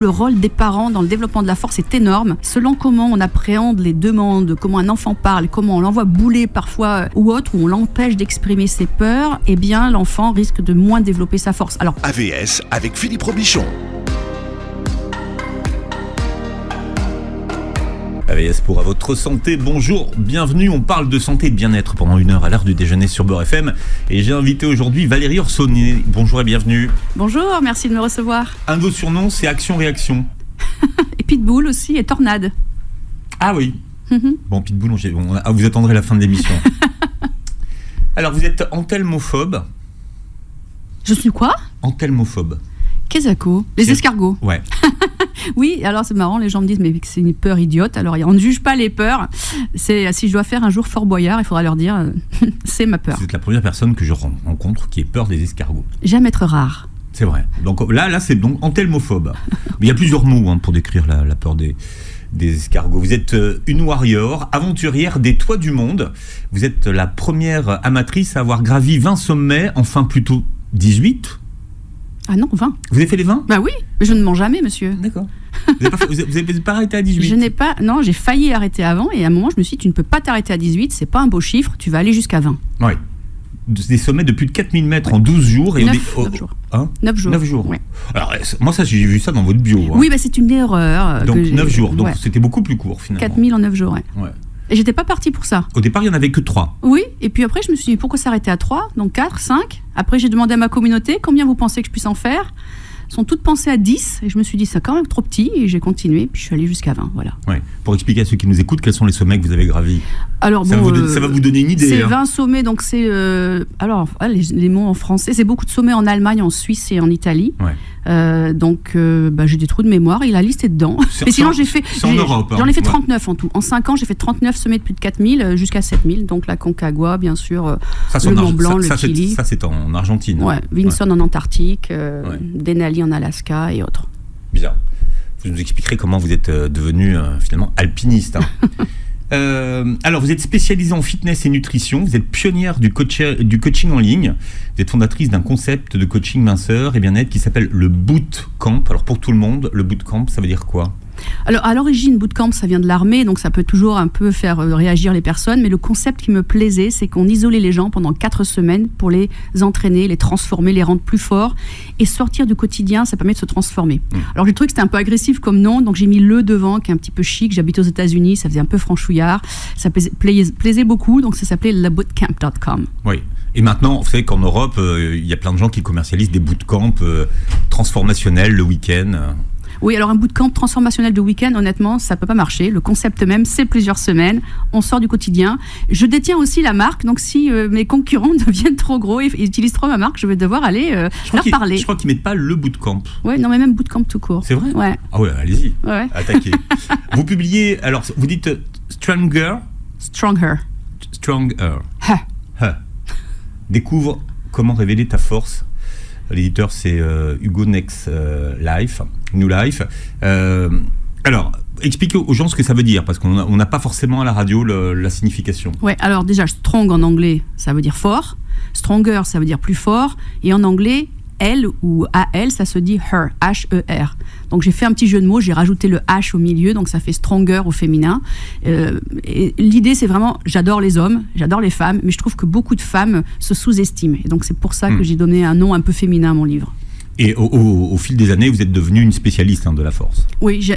Le rôle des parents dans le développement de la force est énorme. Selon comment on appréhende les demandes, comment un enfant parle, comment on l'envoie bouler parfois ou autre, où on l'empêche d'exprimer ses peurs, eh bien l'enfant risque de moins développer sa force. Alors, AVS avec Philippe Robichon. AVS pour à votre santé, bonjour, bienvenue, on parle de santé et de bien-être pendant une heure à l'heure du déjeuner sur Beurre FM et j'ai invité aujourd'hui Valérie Orsonnet, bonjour et bienvenue. Bonjour, merci de me recevoir. Un de vos surnoms c'est Action-Réaction. Et Pitbull aussi et Tornade. Ah oui, Bon Pitbull, vous attendrez la fin de l'émission. Alors vous êtes enthelmophobe. Je suis quoi? Enthelmophobe. Qu'est-ce que les escargots? Ouais. Oui, alors c'est marrant, les gens me disent mais c'est une peur idiote. Alors on ne juge pas les peurs. Si je dois faire un jour Fort Boyard, il faudra leur dire c'est ma peur. Vous êtes la première personne que je rencontre qui ait peur des escargots. J'aime être rare. C'est vrai. Donc là c'est donc enthelmophobe. Mais il y a plusieurs mots pour décrire la peur des escargots. Vous êtes une warrior, aventurière des toits du monde. Vous êtes la première amatrice à avoir gravi 20 sommets, enfin plutôt 18. Ah non, 20. Vous avez fait les 20? Bah oui, mais je ne mens jamais, monsieur. D'accord. Vous n'avez pas arrêté à 18? Je n'ai pas. Non, j'ai failli arrêter avant et à un moment, je me suis dit, tu ne peux pas t'arrêter à 18, c'est pas un beau chiffre, tu vas aller jusqu'à 20. Oui. Des sommets de plus de 4000 mètres en 12 jours. Et 9 jours. Hein 9 jours. 9 jours. Ouais. Alors, moi, ça, j'ai vu ça dans votre bio. Oui, bah, c'est une erreur. Donc, 9 jours. Donc, c'était beaucoup plus court, finalement. 4000 en 9 jours, ouais. Et j'étais pas partie pour ça. Au départ, il n'y en avait que 3. Oui, et puis après, je me suis dit, pourquoi s'arrêter à 3? Donc 4, 5. Après, j'ai demandé à ma communauté, combien vous pensez que je puisse en faire? Sont toutes pensées à 10, et je me suis dit, c'est quand même trop petit, et j'ai continué, puis je suis allée jusqu'à 20, voilà. Ouais. Pour expliquer à ceux qui nous écoutent, quels sont les sommets que vous avez gravis? Alors, ça va vous donner une idée. C'est 20 sommets, donc c'est... alors, les mots en français, c'est beaucoup de sommets en Allemagne, en Suisse et en Italie. Ouais. Donc, j'ai des trous de mémoire, et la liste est dedans. Mais sinon, c'est en Europe. J'en ai fait 39 en tout. En 5 ans, j'ai fait 39 sommets de plus de 4000 jusqu'à 7000. Donc, la Concagua, bien sûr, le Mont Blanc, le Chili. Ça, c'est en Argentine. Ouais, Vinson en Antarctique, Denali en Alaska et autres. Bizarre. Vous nous expliquerez comment vous êtes devenu finalement alpiniste. Alors, vous êtes spécialisée en fitness et nutrition, vous êtes pionnière du coaching en ligne, vous êtes fondatrice d'un concept de coaching minceur et bien-être qui s'appelle le bootcamp. Alors, pour tout le monde, le bootcamp, ça veut dire quoi? Alors, à l'origine, bootcamp, ça vient de l'armée, donc ça peut toujours un peu faire réagir les personnes, mais le concept qui me plaisait, c'est qu'on isolait les gens pendant 4 semaines pour les entraîner, les transformer, les rendre plus forts, et sortir du quotidien, ça permet de se transformer. Alors, j'ai trouvé que c'était un peu agressif comme nom, donc j'ai mis le devant, qui est un petit peu chic. J'habite aux États-Unis, ça faisait un peu franchouillard, ça plaisait beaucoup, donc ça s'appelait lebootcamp.com. Oui. Et maintenant, vous savez qu'en Europe, il y a plein de gens qui commercialisent des bootcamps transformationnels le week-end. Oui, alors un bootcamp transformationnel de week-end, honnêtement, ça ne peut pas marcher. Le concept même, c'est plusieurs semaines. On sort du quotidien. Je détiens aussi la marque, donc si mes concurrents deviennent trop gros et utilisent trop ma marque, je vais devoir aller leur parler. Je crois qu'ils ne mettent pas le bootcamp. Oui, non, mais même bootcamp tout court. C'est vrai? Ouais. Ah ouais, allez-y. Ouais. Attaquez. Vous publiez, alors, vous dites Stronger. Découvre comment révéler ta force. L'éditeur, c'est Hugo Next New Life. Alors, expliquez aux gens ce que ça veut dire, parce qu'on n'a pas forcément à la radio la signification. Oui, alors déjà, strong en anglais, ça veut dire fort. Stronger, ça veut dire plus fort. Et en anglais, L ou AL, ça se dit her, H-E-R. Donc j'ai fait un petit jeu de mots, j'ai rajouté le H au milieu, donc ça fait stronger au féminin. Et l'idée, c'est vraiment, j'adore les hommes, j'adore les femmes, mais je trouve que beaucoup de femmes se sous-estiment. Et donc c'est pour ça que j'ai donné un nom un peu féminin à mon livre. Et au fil des années, vous êtes devenue une spécialiste de la force. Oui,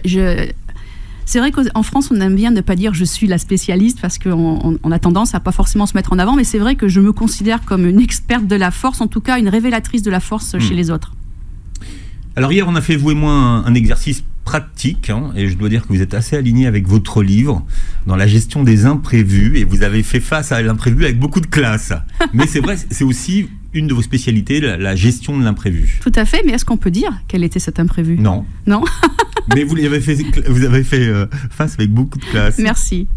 c'est vrai qu'en France, on aime bien ne pas dire je suis la spécialiste parce qu'on a tendance à pas forcément se mettre en avant, mais c'est vrai que je me considère comme une experte de la force, en tout cas une révélatrice de la force chez les autres. Alors hier, on a fait, vous et moi, un exercice pratique, et je dois dire que vous êtes assez aligné avec votre livre dans la gestion des imprévus, et vous avez fait face à l'imprévu avec beaucoup de classe. Mais c'est vrai, c'est aussi une de vos spécialités, la gestion de l'imprévu. Tout à fait, mais est-ce qu'on peut dire quel était cet imprévu? Non. Non. Mais vous avez fait face avec beaucoup de classe. Merci.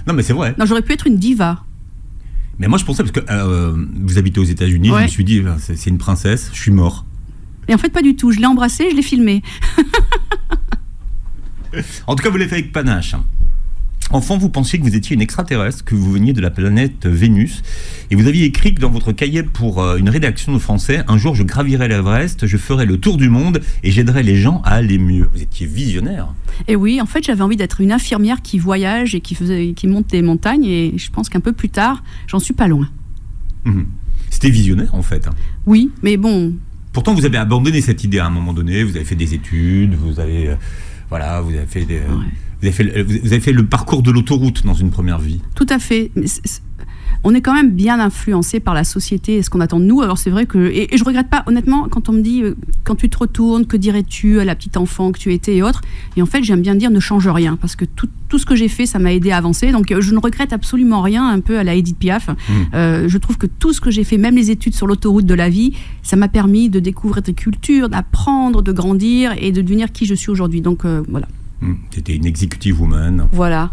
Non, mais c'est vrai. Non, j'aurais pu être une diva. Mais moi, je pensais, parce que vous habitez aux États-Unis, je me suis dit, c'est une princesse, je suis mort. Et en fait, pas du tout. Je l'ai embrassée, je l'ai filmée. En tout cas, vous l'avez fait avec panache. Enfant, vous pensiez que vous étiez une extraterrestre, que vous veniez de la planète Vénus. Et vous aviez écrit que dans votre cahier pour une rédaction de français, un jour je gravirai l'Everest, je ferai le tour du monde et j'aiderai les gens à aller mieux. Vous étiez visionnaire. Et oui, en fait, j'avais envie d'être une infirmière qui voyage et qui monte des montagnes. Et je pense qu'un peu plus tard, j'en suis pas loin. C'était visionnaire, en fait. Oui, mais bon... Pourtant, vous avez abandonné cette idée à un moment donné. Vous avez fait des études, vous avez fait des... Ouais. Vous avez fait le parcours de l'autoroute dans une première vie. Tout à fait. Mais on est quand même bien influencé par la société et ce qu'on attend de nous. Alors c'est vrai que... Et je regrette pas, honnêtement, quand on me dit, quand tu te retournes, que dirais-tu à la petite enfant que tu étais et autres. Et en fait, j'aime bien dire, ne change rien. Parce que tout ce que j'ai fait, ça m'a aidé à avancer. Donc je ne regrette absolument rien, un peu à la Edith Piaf. Je trouve que tout ce que j'ai fait, même les études sur l'autoroute de la vie, ça m'a permis de découvrir des cultures, d'apprendre, de grandir et de devenir qui je suis aujourd'hui. Donc voilà. C'était une executive woman. Voilà.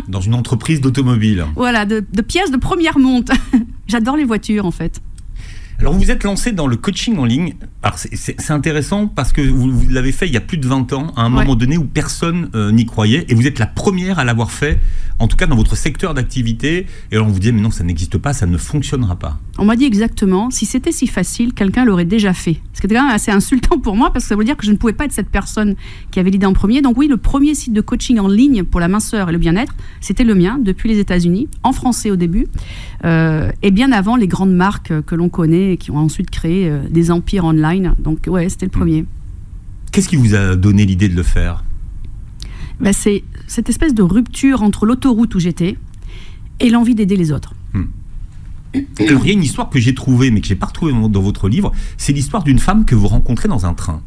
Dans une entreprise d'automobile. Voilà, de pièces de première monte. J'adore les voitures, en fait. Alors, vous vous êtes lancé dans le coaching en ligne. Alors, c'est intéressant parce que vous l'avez fait il y a plus de 20 ans, à un moment donné où personne n'y croyait. Et vous êtes la première à l'avoir fait, en tout cas dans votre secteur d'activité. Et alors, on vous dit, mais non, ça n'existe pas, ça ne fonctionnera pas. On m'a dit exactement, si c'était si facile, quelqu'un l'aurait déjà fait. Ce qui était quand même assez insultant pour moi, parce que ça veut dire que je ne pouvais pas être cette personne qui avait l'idée en premier. Donc oui, le premier site de coaching en ligne pour la minceur et le bien-être, c'était le mien, depuis les États-Unis, en français au début, et bien avant les grandes marques que l'on connaît et qui ont ensuite créé des empires online. Donc ouais, c'était le premier. Qu'est-ce qui vous a donné l'idée de le faire ? C'est cette espèce de rupture entre l'autoroute où j'étais et l'envie d'aider les autres. Alors, il y a une histoire que j'ai trouvée, mais que je n'ai pas retrouvée dans votre livre. C'est l'histoire d'une femme que vous rencontrez dans un train.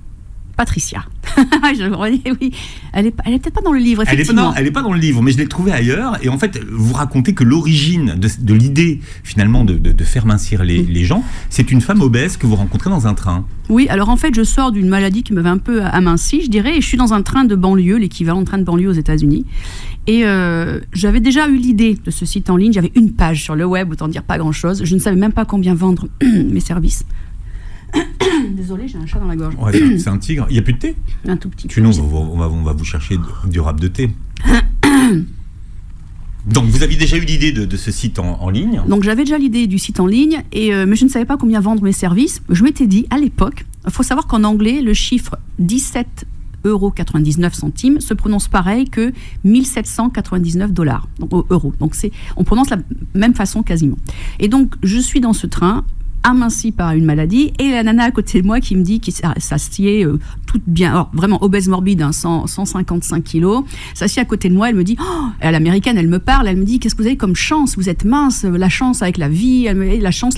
Patricia. Oui. Elle est peut-être pas dans le livre, effectivement. Elle n'est pas dans le livre, mais je l'ai trouvée ailleurs. Et en fait, vous racontez que l'origine de l'idée, finalement, de faire mincir les gens, c'est une femme obèse que vous rencontrez dans un train. Oui, alors en fait, je sors d'une maladie qui m'avait un peu aminci, je dirais, et je suis dans un train de banlieue, l'équivalent de train de banlieue aux États-Unis. Et j'avais déjà eu l'idée de ce site en ligne. J'avais une page sur le web, autant dire pas grand-chose. Je ne savais même pas combien vendre mes services. Désolée, j'ai un chat dans la gorge. Ouais, c'est un tigre. Il n'y a plus de thé ? Un tout petit peu. Sinon, on va vous chercher du rap de thé. Donc, vous aviez déjà eu l'idée de ce site en ligne ? Donc, j'avais déjà l'idée du site en ligne, mais je ne savais pas combien vendre mes services. Je m'étais dit, à l'époque, il faut savoir qu'en anglais, le chiffre 17,99 € se prononce pareil que 1799 $, donc euros. Donc, on prononce la même façon quasiment. Et donc, je suis dans ce train, amincie par une maladie, et la nana à côté de moi qui me dit, qui s'assied toute bien, alors vraiment obèse morbide, 155 kilos, s'assied à côté de moi, elle me dit, à l'américaine, elle me parle, elle me dit, qu'est-ce que vous avez comme chance, vous êtes mince, la chance avec la vie, elle me dit, la chance.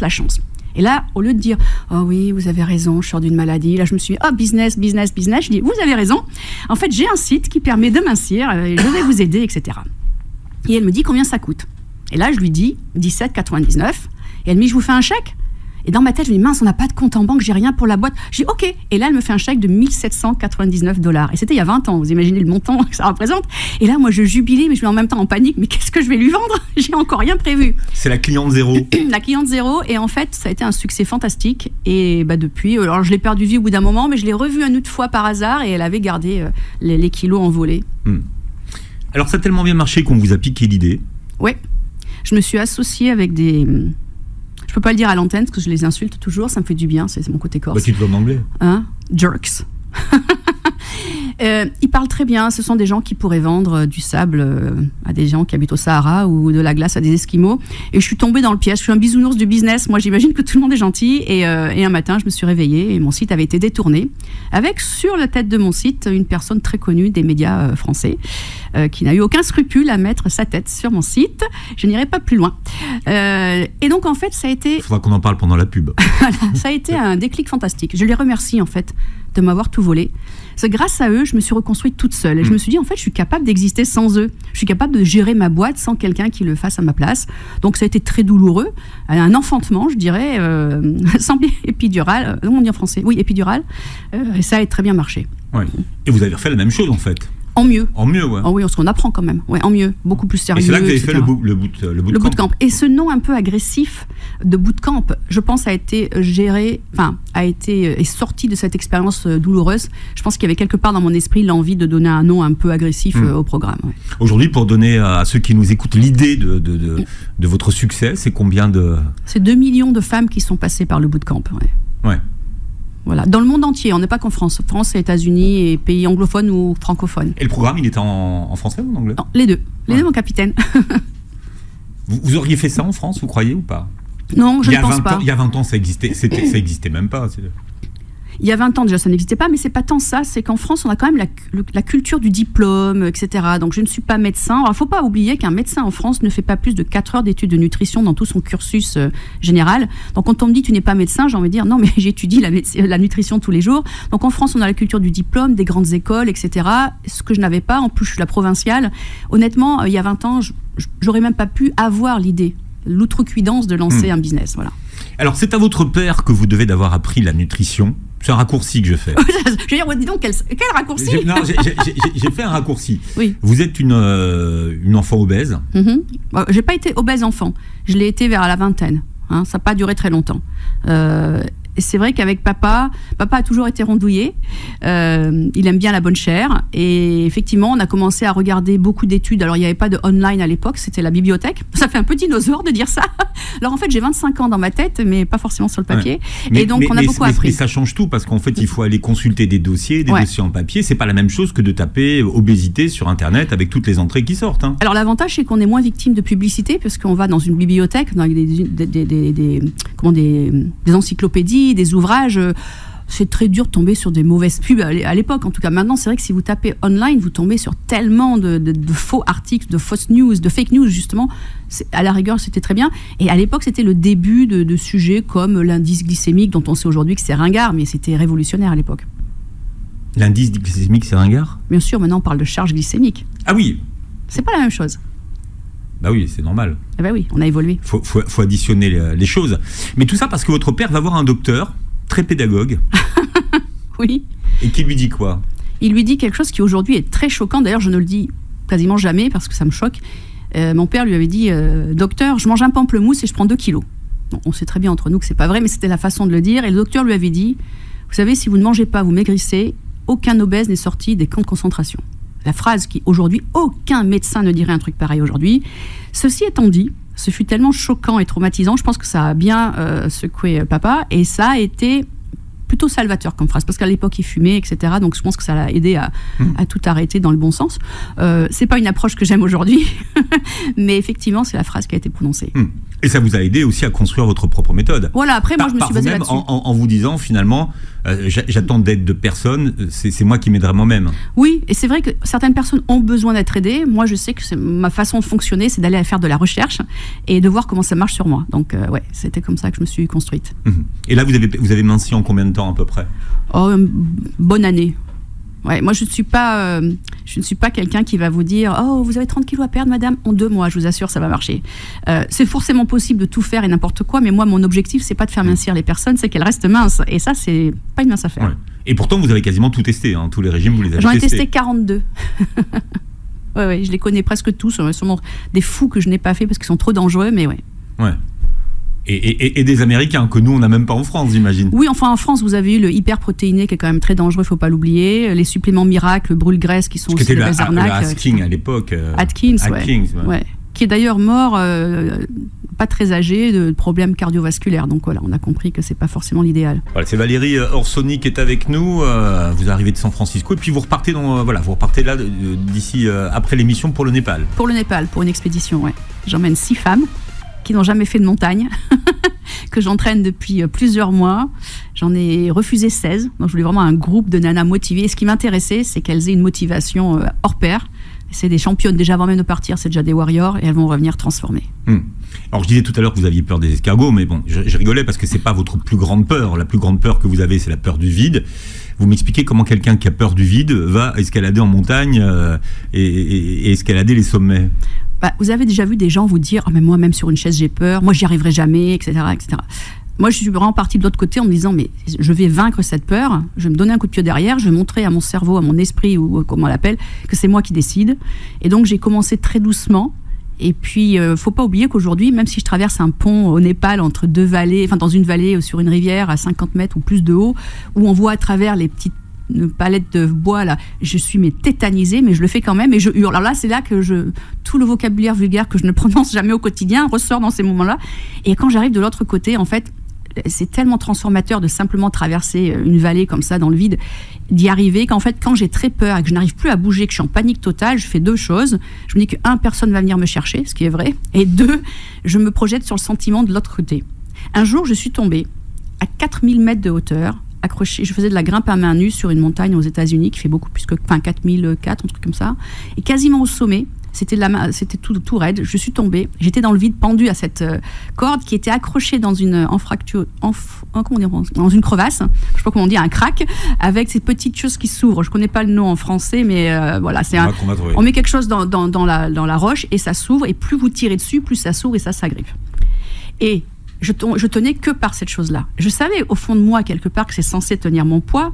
Et là, au lieu de dire, oh oui, vous avez raison, je sors d'une maladie, là je me suis dit, business, je dis, vous avez raison, en fait j'ai un site qui permet de mincir, je vais vous aider, etc. Et elle me dit, combien ça coûte ? Et là je lui dis, 17,99 €, et elle me dit, je vous fais un chèque ? Et dans ma tête, je me dis, mince, on n'a pas de compte en banque, j'ai rien pour la boîte. Je dis, ok. Et là, elle me fait un chèque de 1799 $. Et c'était il y a 20 ans, vous imaginez le montant que ça représente. Et là, moi, je jubilais, mais je suis en même temps en panique. Mais qu'est-ce que je vais lui vendre ? J'ai encore rien prévu. C'est la cliente zéro. La cliente zéro. Et en fait, ça a été un succès fantastique. Et depuis, alors je l'ai perdu de vue au bout d'un moment, mais je l'ai revue une autre fois par hasard et elle avait gardé les kilos envolés. Alors, ça a tellement bien marché qu'on vous a piqué l'idée. Oui. Je me suis associée avec des... Je peux pas le dire à l'antenne parce que je les insulte toujours, ça me fait du bien, c'est mon côté corse. Tu te veux en anglais. Jerks. Ils parlent très bien, ce sont des gens qui pourraient vendre du sable à des gens qui habitent au Sahara ou de la glace à des Esquimaux. Et je suis tombée dans le piège, je suis un bisounours du business, moi j'imagine que tout le monde est gentil. Et un matin, je me suis réveillée et mon site avait été détourné. Avec sur la tête de mon site, une personne très connue des médias français qui n'a eu aucun scrupule à mettre sa tête sur mon site. Je n'irai pas plus loin. Et donc en fait, ça a été... Il faudra qu'on en parle pendant la pub. Ça a été un déclic fantastique. Je les remercie en fait de m'avoir tout volé. C'est grâce à eux, je me suis reconstruite toute seule. Et je me suis dit, en fait, je suis capable d'exister sans eux. Je suis capable de gérer ma boîte sans quelqu'un qui le fasse à ma place. Donc, ça a été très douloureux. Un enfantement, je dirais, sans épidural. On dit en français. Oui, épidural. Et ça a très bien marché. Oui. Et vous avez refait la même chose, en fait. En mieux. En mieux, ouais. Oh oui, parce qu'on apprend quand même. Ouais, en mieux, beaucoup plus sérieux. Et c'est là que vous avez fait etc. le Le bootcamp. Et ce nom un peu agressif de bootcamp, je pense, a été est sorti de cette expérience douloureuse. Je pense qu'il y avait quelque part dans mon esprit l'envie de donner un nom un peu agressif au programme. Ouais. Aujourd'hui, pour donner à ceux qui nous écoutent l'idée de votre succès, c'est combien de... C'est 2 millions de femmes qui sont passées par le bootcamp. Ouais. Voilà, dans le monde entier, on n'est pas qu'en France. France et États-Unis et pays anglophones ou francophones. Et le programme, il était en français ou en anglais? Non, les deux, mon capitaine. Vous auriez fait ça en France, vous croyez ou pas? Non, je ne pense pas. Il y a 20 ans, ça existait même pas. Il y a 20 ans déjà, ça n'existait pas, mais c'est pas tant ça, c'est qu'en France, on a quand même la culture du diplôme, etc. Donc je ne suis pas médecin. Alors il ne faut pas oublier qu'un médecin en France ne fait pas plus de 4 heures d'études de nutrition dans tout son cursus général. Donc quand on me dit tu n'es pas médecin, j'ai envie de dire non, mais j'étudie la nutrition tous les jours. Donc en France, on a la culture du diplôme, des grandes écoles, etc. Ce que je n'avais pas, en plus je suis la provinciale. Honnêtement, il y a 20 ans, j'aurais même pas pu avoir l'idée, l'outrecuidance de lancer un business. Voilà. Alors c'est à votre père que vous devez d'avoir appris la nutrition. C'est un raccourci que je fais. Je vais dire, dis donc, quel raccourci? J'ai fait un raccourci. Oui. Vous êtes une enfant obèse. J'ai pas été obèse enfant. Je l'ai été vers la vingtaine. Ça n'a pas duré très longtemps. Et c'est vrai qu'avec papa a toujours été rondouillé. Il aime bien la bonne chair. Et effectivement, on a commencé à regarder beaucoup d'études. Alors, il n'y avait pas de online à l'époque, c'était la bibliothèque. Ça fait un peu dinosaure de dire ça. Alors, en fait, j'ai 25 ans dans ma tête, mais pas forcément sur le papier. Ouais. Et donc, on a beaucoup appris. Mais ça change tout, parce qu'en fait, il faut aller consulter des dossiers en papier. C'est pas la même chose que de taper obésité sur Internet avec toutes les entrées qui sortent. Alors, l'avantage, c'est qu'on est moins victime de publicité, puisqu'on va dans une bibliothèque, dans des encyclopédies, des ouvrages. C'est très dur de tomber sur des mauvaises pubs à l'époque. En tout cas, maintenant, c'est vrai que si vous tapez online, vous tombez sur tellement de faux articles, de fausses news, de fake news, justement. À la rigueur, c'était très bien. Et à l'époque, c'était le début de sujets comme l'indice glycémique, dont on sait aujourd'hui que c'est ringard, mais c'était révolutionnaire à l'époque. L'indice glycémique, c'est ringard? Bien sûr, maintenant, on parle de charge glycémique. Ah oui. C'est pas la même chose. Bah oui, c'est normal. Eh ben oui, on a évolué. Faut additionner les choses. Mais tout ça parce que votre père va voir un docteur très pédagogue. Oui. Et qui lui dit quoi? Il lui dit quelque chose qui aujourd'hui est très choquant. D'ailleurs, je ne le dis quasiment jamais parce que ça me choque. Mon père lui avait dit docteur, je mange un pamplemousse et je prends 2 kilos. Bon, on sait très bien entre nous que c'est pas vrai, mais c'était la façon de le dire. Et le docteur lui avait dit vous savez, si vous ne mangez pas, vous maigrissez. Aucun obèse n'est sorti des camps de concentration. La phrase qui, aujourd'hui, aucun médecin ne dirait un truc pareil aujourd'hui. Ceci étant dit, ce fut tellement choquant et traumatisant, je pense que ça a bien secoué papa, et ça a été plutôt salvateur comme phrase, parce qu'à l'époque, il fumait, etc. Donc, je pense que ça l'a aidé à tout arrêter dans le bon sens. C'est pas une approche que j'aime aujourd'hui, mais effectivement, c'est la phrase qui a été prononcée. Et ça vous a aidé aussi à construire votre propre méthode. Voilà, après, moi, je me suis basée là-dessus. En vous disant, finalement, j'attends d'aide de personne, c'est moi qui m'aiderai moi-même. Oui, et c'est vrai que certaines personnes ont besoin d'être aidées. Moi, je sais que ma façon de fonctionner, c'est d'aller faire de la recherche et de voir comment ça marche sur moi. Donc, ouais, c'était comme ça que je me suis construite. Et là, vous avez minci en combien de temps, à peu près? Oh, une bonne année. Ouais, moi, je ne suis pas quelqu'un qui va vous dire « Oh, vous avez 30 kilos à perdre, madame, en 2 mois, je vous assure, ça va marcher. » C'est forcément possible de tout faire et n'importe quoi, mais moi, mon objectif, c'est pas de faire mincir les personnes, c'est qu'elles restent minces. Et ça, c'est pas une mince affaire. Ouais. Et pourtant, vous avez quasiment tout testé, tous les régimes, vous les avez testés. J'en ai testé 42. Ouais, je les connais presque tous. Sûrement des fous que je n'ai pas fait parce qu'ils sont trop dangereux, mais ouais. Ouais. Et des Américains que nous, on n'a même pas en France, j'imagine. Oui, enfin, en France, vous avez eu le hyperprotéiné qui est quand même très dangereux, il ne faut pas l'oublier. Les suppléments miracles, le brûle-graisse qui sont aussi des belles arnaques. Le Atkins à l'époque. Atkins, ouais. Qui est d'ailleurs mort, pas très âgé, de problèmes cardiovasculaires. Donc voilà, on a compris que ce n'est pas forcément l'idéal. Voilà, c'est Valérie Orsoni qui est avec nous. Vous arrivez de San Francisco et puis vous repartez là d'ici après l'émission pour le Népal. Pour le Népal, pour une expédition, ouais. J'emmène 6 femmes qui n'ont jamais fait de montagne, que j'entraîne depuis plusieurs mois. J'en ai refusé 16, donc je voulais vraiment un groupe de nanas motivées. Et ce qui m'intéressait, c'est qu'elles aient une motivation hors pair. C'est des championnes, déjà avant même de partir, c'est déjà des warriors, et elles vont revenir transformées. Alors je disais tout à l'heure que vous aviez peur des escargots, mais bon, je rigolais parce que c'est pas votre plus grande peur. La plus grande peur que vous avez, c'est la peur du vide. Vous m'expliquez comment quelqu'un qui a peur du vide va escalader en montagne et escalader les sommets. Bah, vous avez déjà vu des gens vous dire « Oh, mais moi, même sur une chaise, j'ai peur. Moi, j'y arriverai jamais, etc. etc. » Moi, je suis vraiment partie de l'autre côté en me disant, mais je vais vaincre cette peur, je vais me donner un coup de pied derrière, je vais montrer à mon cerveau, à mon esprit, ou comment on l'appelle, que c'est moi qui décide. Et donc, j'ai commencé très doucement. Et puis, faut pas oublier qu'aujourd'hui, même si je traverse un pont au Népal entre deux vallées, enfin dans une vallée sur une rivière à 50 mètres ou plus de haut, où on voit à travers les petites palettes de bois, là, je suis tétanisée, mais je le fais quand même et je hurle. Alors là, c'est là que tout le vocabulaire vulgaire que je ne prononce jamais au quotidien ressort dans ces moments-là. Et quand j'arrive de l'autre côté, en fait, c'est tellement transformateur de simplement traverser une vallée comme ça dans le vide, d'y arriver, qu'en fait, quand j'ai très peur et que je n'arrive plus à bouger, que je suis en panique totale, je fais deux choses. Je me dis que, personne va venir me chercher, ce qui est vrai, et deux, je me projette sur le sentiment de l'autre côté. Un jour, je suis tombée à 4000 mètres de hauteur, accrochée, je faisais de la grimpe à main nue sur une montagne aux États-Unis qui fait beaucoup plus que 4004, un truc comme ça, et quasiment au sommet. C'était tout raide. Je suis tombée. J'étais dans le vide, pendue à cette corde qui était accrochée dans une dans une crevasse. Je sais pas comment on dit, un crack, avec ces petites choses qui s'ouvrent. Je connais pas le nom en français, mais voilà, on met quelque chose dans la roche et ça s'ouvre. Et plus vous tirez dessus, plus ça s'ouvre et ça s'agrippe. Et je tenais que par cette chose-là. Je savais au fond de moi quelque part que c'est censé tenir mon poids.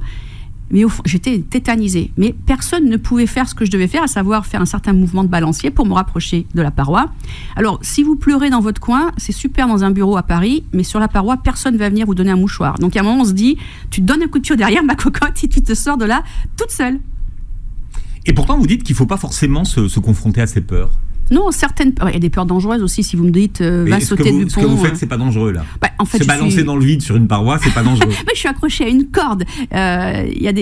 Mais au fond, j'étais tétanisée. Mais personne ne pouvait faire ce que je devais faire, à savoir faire un certain mouvement de balancier pour me rapprocher de la paroi. Alors, si vous pleurez dans votre coin, c'est super dans un bureau à Paris, mais sur la paroi, personne ne va venir vous donner un mouchoir. Donc, à un moment, on se dit, tu te donnes un coup de pied derrière, ma cocotte, et tu te sors de là toute seule. Et pourtant, vous dites qu'il ne faut pas forcément se confronter à ces peurs. Non, il y a des peurs dangereuses aussi. Si vous me dites, va sauter du pont. Ce que vous faites, c'est pas dangereux, là. En fait, se balancer dans le vide sur une paroi, c'est pas dangereux. Mais je suis accrochée à une corde. Il y a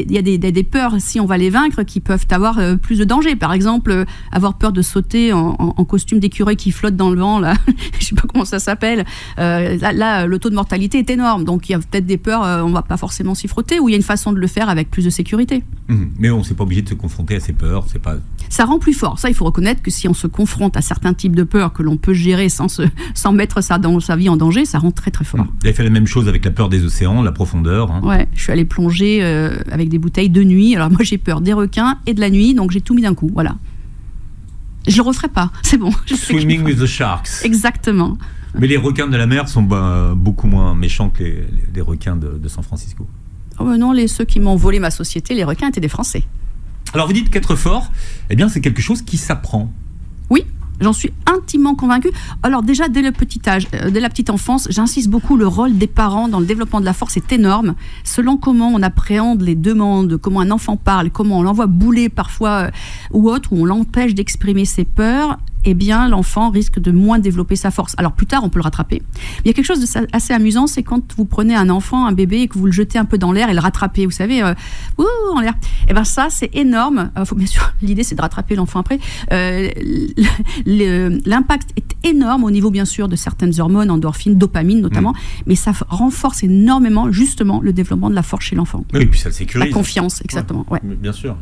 des peurs, si on va les vaincre, qui peuvent avoir plus de danger. Par exemple, avoir peur de sauter en costume d'écureuil qui flotte dans le vent, là. Je sais pas comment ça s'appelle. Là, le taux de mortalité est énorme. Donc, il y a peut-être des peurs, on va pas forcément s'y frotter, ou il y a une façon de le faire avec plus de sécurité. Mais on s'est pas obligé de se confronter à ces peurs. Ça rend plus fort. Ça, il faut reconnaître que si on se confronte à certains types de peurs que l'on peut gérer sans mettre ça dans sa vie en danger, ça rend très très fort. Vous avez fait la même chose avec la peur des océans, la profondeur. Hein. Ouais, je suis allée plonger avec des bouteilles de nuit. Alors moi j'ai peur des requins et de la nuit, donc j'ai tout mis d'un coup. Voilà. Je le referai pas, c'est bon. Swimming with the sharks. Exactement. Mais les requins de la mer sont beaucoup moins méchants que les requins de San Francisco. Oh non, ceux qui m'ont volé ma société, les requins étaient des Français. Alors vous dites qu'être fort, eh bien c'est quelque chose qui s'apprend. Oui, j'en suis intimement convaincue. Alors déjà, dès le petit âge, dès la petite enfance, j'insiste beaucoup, le rôle des parents dans le développement de la force est énorme. Selon comment on appréhende les demandes, comment un enfant parle, comment on l'envoie bouler parfois ou autre, où on l'empêche d'exprimer ses peurs, eh bien, l'enfant risque de moins développer sa force. Alors, plus tard, on peut le rattraper. Il y a quelque chose d'assez amusant, c'est quand vous prenez un enfant, un bébé, et que vous le jetez un peu dans l'air et le rattrapez, vous savez, en l'air. Eh bien, ça, c'est énorme. Bien sûr, l'idée, c'est de rattraper l'enfant après. L'impact est énorme au niveau, bien sûr, de certaines hormones, endorphines, dopamine notamment, mais ça renforce énormément, justement, le développement de la force chez l'enfant. Oui, et puis ça le sécurise. La confiance, exactement. Ouais. Bien sûr.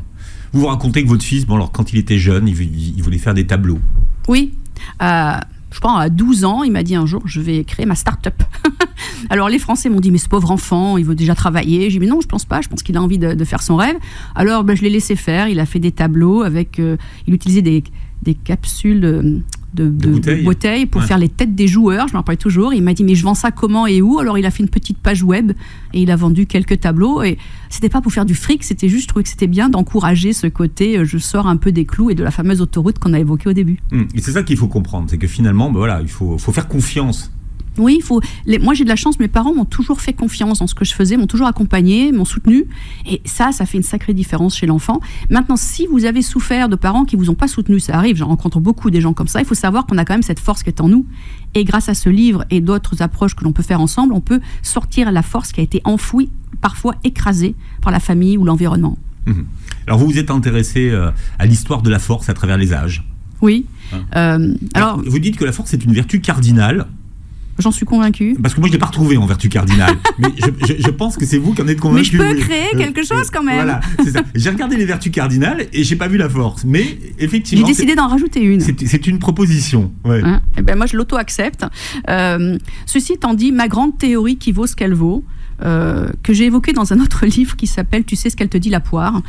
Vous racontez que votre fils, alors quand il était jeune, il voulait faire des tableaux. Oui. Je pense à 12 ans, il m'a dit un jour, je vais créer ma start-up. Alors les Français m'ont dit, mais ce pauvre enfant, il veut déjà travailler. J'ai dit, mais non, je pense pas, je pense qu'il a envie de faire son rêve. Alors je l'ai laissé faire, il a fait des tableaux avec, il utilisait des capsules de bouteilles pour faire les têtes des joueurs, je m'en rappelle toujours. Il m'a dit, mais je vends ça comment et où? Alors il a fait une petite page web et il a vendu quelques tableaux. Et c'était pas pour faire du fric, c'était juste, je trouvais que c'était bien d'encourager ce côté, je sors un peu des clous et de la fameuse autoroute qu'on a évoquée au début. Et c'est ça qu'il faut comprendre, c'est que finalement, il faut faire confiance. Oui, moi j'ai de la chance, mes parents m'ont toujours fait confiance dans ce que je faisais, m'ont toujours accompagné, m'ont soutenu, et ça fait une sacrée différence chez l'enfant. Maintenant, si vous avez souffert de parents qui vous ont pas soutenu, ça arrive, j'en rencontre beaucoup des gens comme ça, il faut savoir qu'on a quand même cette force qui est en nous, et grâce à ce livre et d'autres approches que l'on peut faire ensemble, on peut sortir la force qui a été enfouie, parfois écrasée par la famille ou l'environnement. Alors vous vous êtes intéressé à l'histoire de la force à travers les âges. Oui. Alors vous dites que la force est une vertu cardinale. J'en suis convaincue. Parce que moi, je ne l'ai pas retrouvé en vertu cardinale. Mais je pense que c'est vous qui en êtes convaincu. Mais je peux créer quelque chose quand même. Voilà, c'est ça. J'ai regardé les vertus cardinales et je n'ai pas vu la force. Mais effectivement. J'ai décidé d'en rajouter une. C'est une proposition. Ouais. Et ben moi, je l'auto-accepte. Ceci étant dit, ma grande théorie qui vaut ce qu'elle vaut, que j'ai évoquée dans un autre livre qui s'appelle « Tu sais ce qu'elle te dit, la poire »,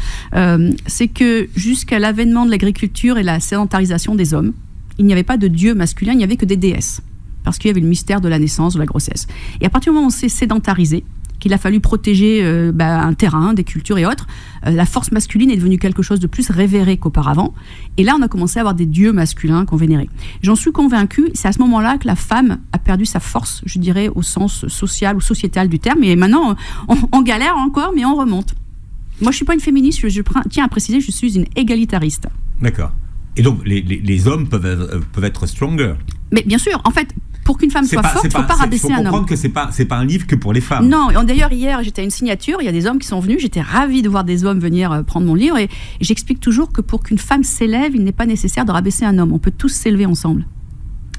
c'est que jusqu'à l'avènement de l'agriculture et la sédentarisation des hommes, il n'y avait pas de dieu masculin, il n'y avait que des déesses. parce qu'il y avait le mystère de la naissance, de la grossesse. Et à partir du moment où on s'est sédentarisé, qu'il a fallu protéger un terrain, des cultures et autres, la force masculine est devenue quelque chose de plus révéré qu'auparavant. Et là, on a commencé à avoir des dieux masculins qu'on vénérait. J'en suis convaincue, c'est à ce moment-là que la femme a perdu sa force, je dirais, au sens social ou sociétal du terme. Et maintenant, on galère encore, mais on remonte. Moi, je ne suis pas une féministe, je tiens à préciser, je suis une égalitariste. D'accord. Et donc, les hommes peuvent être stronger. Mais bien sûr, en fait, pour qu'une femme soit forte, il ne faut pas rabaisser un homme. Il faut comprendre que c'est pas un livre que pour les femmes. Non, d'ailleurs, hier, j'étais à une signature, il y a des hommes qui sont venus, j'étais ravie de voir des hommes venir prendre mon livre, et j'explique toujours que pour qu'une femme s'élève, il n'est pas nécessaire de rabaisser un homme, on peut tous s'élever ensemble.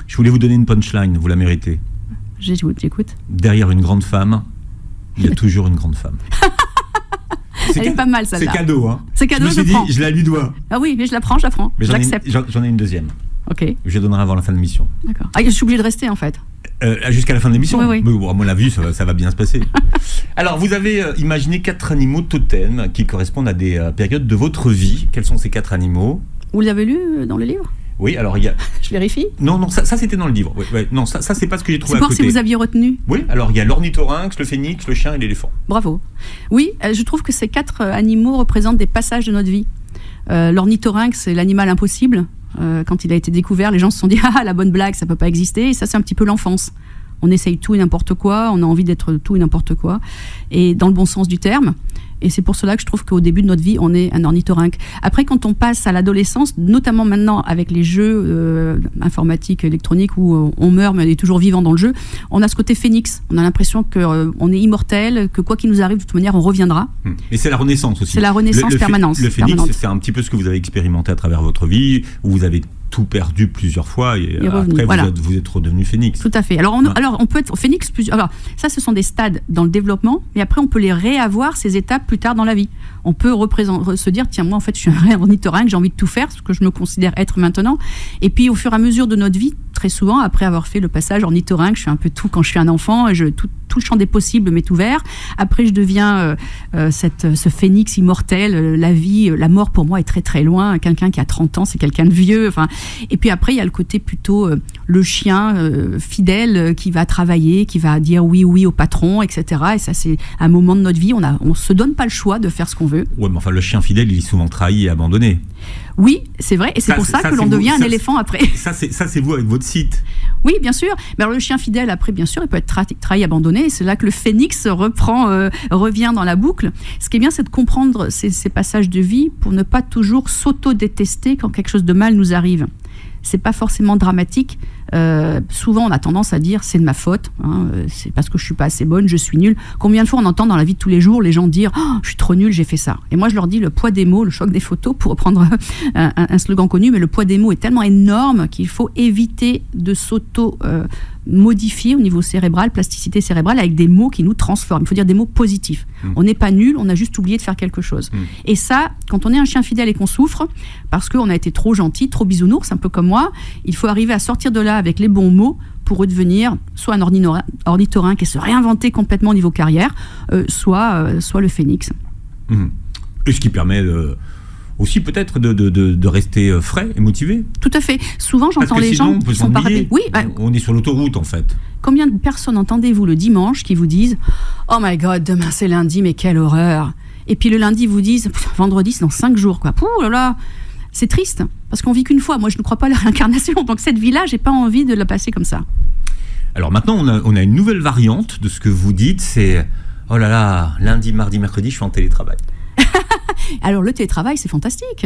Je voulais vous donner une punchline, vous la méritez. J'écoute. Derrière une grande femme, il y a toujours une grande femme. Elle est pas mal, celle-là. C'est cadeau, hein. C'est cadeau, je me suis dit, je la lui dois. Ah oui, mais je la prends. Mais je l'accepte. J'en ai une deuxième. Ok. Je donnerai avant la fin de l'émission. D'accord. Ah, je suis obligée de rester, en fait. Jusqu'à la fin de l'émission. Oui. Mais bon, à mon avis, ça va bien se passer. Alors, vous avez imaginé 4 animaux totems qui correspondent à des périodes de votre vie. Quels sont ces 4 animaux? Vous l'avez lu dans le livre? Oui, alors il y a... Je vérifie. Non, ça c'était dans le livre. Ouais. Non, ça c'est pas ce que j'ai trouvé à côté. C'est pour si vous aviez retenu. Oui, alors il y a l'ornithorynx, le phénix, le chien et l'éléphant. Bravo. Oui, je trouve que ces 4 animaux représentent des passages de notre vie. L'ornithorynx, c'est l'animal impossible. Quand il a été découvert, les gens se sont dit « Ah, la bonne blague, ça peut pas exister ». Et ça, c'est un petit peu l'enfance. On essaye tout et n'importe quoi, on a envie d'être tout et n'importe quoi, et dans le bon sens du terme. Et c'est pour cela que je trouve qu'au début de notre vie, on est un ornithorynque. Après, quand on passe à l'adolescence, notamment maintenant avec les jeux informatiques, électroniques, où on meurt, mais on est toujours vivant dans le jeu, on a ce côté phénix. On a l'impression qu'on est immortel, que quoi qu'il nous arrive, de toute manière, on reviendra. Et c'est la renaissance aussi. C'est la renaissance permanente. Le phénix, c'est un petit peu ce que vous avez expérimenté à travers votre vie, où vous avez tout perdu plusieurs fois et après voilà. vous êtes redevenu phénix. Tout à fait. Alors on peut être phénix plusieurs. Alors ça, ce sont des stades dans le développement, mais après on peut les réavoir, ces étapes, plus tard dans la vie. On peut se dire tiens, moi en fait je suis un vrai ornithorynque, j'ai envie de tout faire, ce que je me considère être maintenant. Et puis au fur et à mesure de notre vie, très souvent après avoir fait le passage ornithorynque, je suis un peu tout quand je suis un enfant, et tout le champ des possibles m'est ouvert. Après je deviens ce phénix immortel. La vie, la mort pour moi est très très loin. Quelqu'un qui a 30 ans, c'est quelqu'un de vieux. Enfin, et puis après il y a le côté plutôt le chien fidèle qui va travailler, qui va dire oui au patron, etc. Et ça c'est un moment de notre vie. On se donne pas le choix de faire ce qu'on veut. Ouais, mais enfin le chien fidèle il est souvent trahi et abandonné. Oui, c'est vrai, et c'est pour ça que l'on devient un éléphant après. Ça c'est vous avec votre site. Oui, bien sûr. Mais alors, le chien fidèle, après, bien sûr, il peut être trahi, abandonné. Et c'est là que le phénix revient dans la boucle. Ce qui est bien, c'est de comprendre ces passages de vie pour ne pas toujours s'auto-détester quand quelque chose de mal nous arrive. C'est pas forcément dramatique. Souvent, on a tendance à dire c'est de ma faute, c'est parce que je suis pas assez bonne, je suis nulle. Combien de fois on entend dans la vie de tous les jours les gens dire oh, je suis trop nulle, j'ai fait ça. Et moi, je leur dis le poids des mots, le choc des photos, pour reprendre un slogan connu, mais le poids des mots est tellement énorme qu'il faut éviter de modifier au niveau cérébral, plasticité cérébrale, avec des mots qui nous transforment. Il faut dire des mots positifs. On n'est pas nul, on a juste oublié de faire quelque chose. Et ça, quand on est un chien fidèle et qu'on souffre, parce qu'on a été trop gentil, trop bisounours, un peu comme moi, il faut arriver à sortir de là avec les bons mots pour redevenir soit un ornithorynque et se réinventer complètement au niveau carrière, soit le phénix. Et ce qui permet aussi peut-être de rester frais et motivé. Tout à fait. Souvent, j'entends les gens qui sont paradés. Oui, on est sur l'autoroute en fait. Combien de personnes entendez-vous le dimanche qui vous disent « Oh my God, demain c'est lundi, mais quelle horreur !» Et puis le lundi, vous disent « Vendredi, c'est dans 5 jours. » quoi. Pouh là là. C'est triste, parce qu'on vit qu'une fois. Moi, je ne crois pas à la réincarnation. Donc cette vie-là, j'ai pas envie de la passer comme ça. Alors maintenant, on a une nouvelle variante de ce que vous dites. C'est « Oh là là, lundi, mardi, mercredi, je suis en télétravail. » Alors le télétravail, c'est fantastique.